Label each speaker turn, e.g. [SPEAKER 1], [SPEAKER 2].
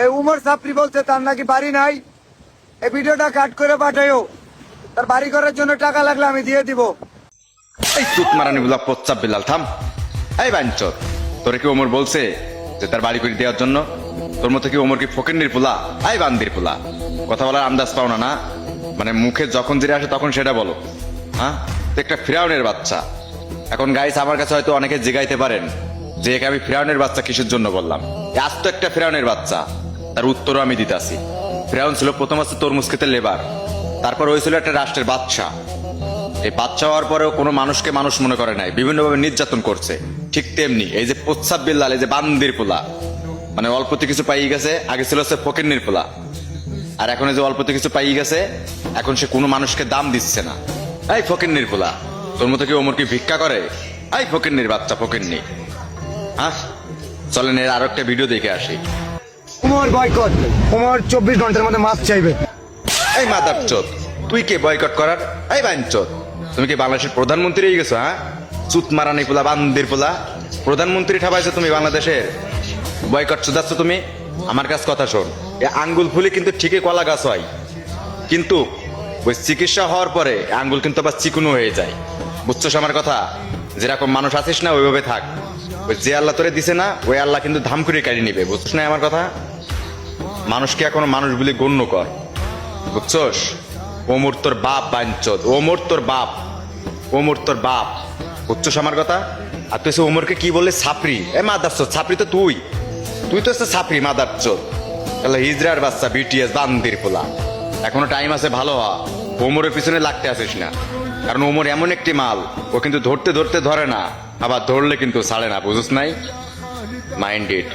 [SPEAKER 1] এই উমর সাপরি বলছে তার নাকি বাড়ি নাই। এই ভিডিওটা কাট করে পাঠাইও, তার বাড়ি করার জন্য টাকা লাগলে আমি দিয়ে দিব।
[SPEAKER 2] এই চুপ মারানি বুলা পচ্চাপ বিলাল থাম। এই বাঞ্চত, তোরে কি ওমর বলছে যে তার বাড়ি করে দেওয়ার জন্য? তোর মতো কি ওমর কি ফকিন্নির পোলা? এই বান্দির পোলা, কথা বলার আন্দাজ পাও না না? মানে মুখে যখন যেটা আসে তখন সেটা বলো। হ্যাঁ, তো একটা ফিরাউনের বাচ্চা। এখন গাইস আমার কাছে হয়তো অনেকে জিগাইতে পারেন যে একে আমি ফিরাউনের বাচ্চা কিসের জন্য বললাম। আজ তো একটা ফিরাউনের বাচ্চা, তার উত্তরও আমি দিতেছি। ফিরাউন ছিল প্রথম আছে তরমুজ খেতে লেবার, তারপর হয়েছিল একটা রাষ্ট্রের বাদশা। এই বাচ্চা হওয়ার পরেও কোনো মানুষকে মানুষ মনে করে নাই, বিভিন্নভাবে নির্যাতন করছে। ঠিক তেমনি এই যে প্রচ্ছাপ বিল্লাল, এই যে বান্দির পোলা, মানে অল্পতে কিছু পাই গেছে। আগে ছিল হচ্ছে ফকিন্নির পোলা, আর এখন এই যে অল্পতে কিছু পাই গেছে, এখন সে কোনো মানুষকে দাম দিচ্ছে না। এই ফকিন্নির পোলা, তোর মতো কি ওমর কি ভিক্ষা করে? এই ফকিন্নির বাচ্চা, ফকিন্নি। হ্যাঁ, চলেন এর আরো একটা ভিডিও দেখে আসি।
[SPEAKER 1] উমর বয়কট, উমর 24 ঘন্টার মধ্যে মাছ চাইবে।
[SPEAKER 2] এই মাদার চোদ, তুই কে বয়কট করার? এই বাঞ্চোদ, তুমি কি বাংলাদেশের প্রধানমন্ত্রী হয়ে গেছো? হ্যাঁ, চুত মারানি পোলা, বান্দির পোলা, প্রধানমন্ত্রী ঠাবাইছো তুমি বাংলাদেশের। বয়কট চুদাচ্ছ তুমি? আমার কাছে কথা শোন, এ আঙ্গুল ফুলে কিন্তু ঠিকই কলা গাছ হয়, কিন্তু ওই চিকিৎসা হওয়ার পরে আঙ্গুল কিন্তু আবার চিকুনো হয়ে যায়। বুঝছোস আমার কথা? যেরকম মানুষ আছিস না ওইভাবে থাক। ওই যে আল্লাহ তোরে দিছে না, ওই আল্লাহ কিন্তু ধাম করে কাড়ি নিবে। বুঝছিস না আমার কথা? মানুষকে এখনো মানুষ বলে গণ্য কর, বুঝছস? ওমর তোর বাপ বাঞ্চদ, ওমর তোর বাপ, ওমর তোর বাপ। বুঝছস আমার কথা? আর তুই সে ওমরকে কি বললে? ছাপরি। এ মাদার চোদ, ছাপরি তো তুই, তুই তো হচ্ছে ছাপরি মাদার চোদ। তাহলে হিজরার বাচ্চা, বিটিএস বান্দির পোলা, এখনো টাইম আছে ভালো হ। ওমরের পিছনে লাগতে আসিস না, কারণ ওমর এমন একটি মাল, ও কিন্তু ধরতে ধরতে ধরে না, আবার ধরলে কিন্তু ছাড়ে না। বুঝছ নাই? Mind it.